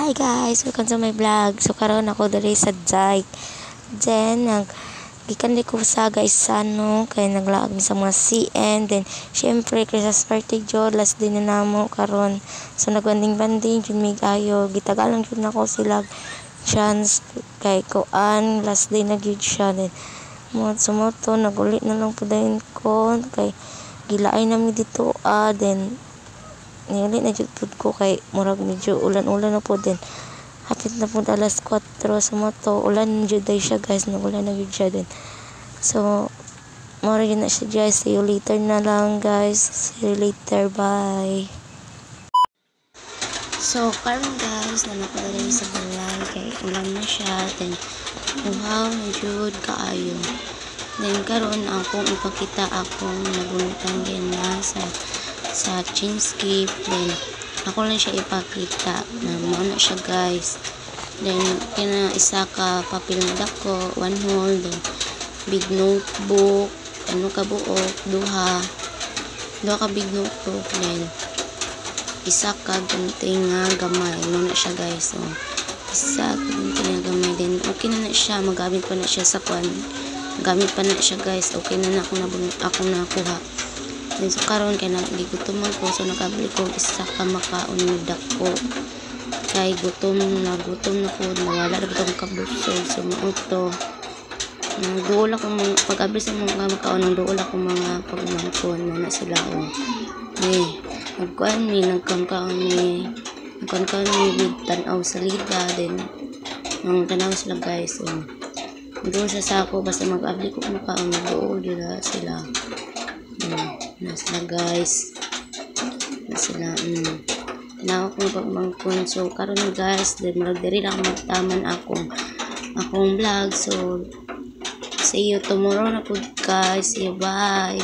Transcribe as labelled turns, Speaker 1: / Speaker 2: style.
Speaker 1: Hi guys, welcome to my vlog. So karon ako diri sa Jike. Then gikan di ko sa guys no kay naglaag mi sa mga CN. Then syempre Christmas party jud last din na namo karon. So nagbanding-banding jud mi kayo. Gitagalan jud nako sila chance kay kuan last day na gyud siya. Then mo sumoto nagulit na lang pudayon ko kay gilaay na mi dito then nili na jud ko kay murag medyo ulan-ulan na po din. Hapit na po alas 4 sa moto. Ulan jud day siya guys. Nagulan na jud siya din. So, mura yun na siya guys. See you later na lang guys. See you later. Bye. So, karon guys, napadala sa balay kay ulan na siya. Then, uhaw na jud kaayo. Then, karon akong ipakita akong nabunutan din na sa Chinscape. Then ako lang siya ipakita na mauna siya guys. Then kina isa ka papel na dako, one hole, then big notebook, ano ka buok, duha ka big notebook, then isa ka gunting nga gamay. Mauna siya guys. So isa ka gunting nga gamay, then okay na siya, magamit pa na siya sa kwan, magamit pa na siya guys. Okay na ako nakuha. Then so karon kay nagigutom ko, so nakabili ko isa ka makaon na dako kay gutom na ko, nawala na itong kabusog. So mauto nagduol ako mga pag-abli sa mga makaon, nagduol ako mga pagmangkon na sila nagkuan ni nagkangkaon ni with tanaw sa lida. Then ang tanaw sila guys. So doon sa sako basta mag-abli ko makaon, nagduol dila sila. Na sila guys, na sila na akong pagmangkon. So karon guys, then magdiri lang magtaman akong vlog. So see you tomorrow na po guys. See you, bye.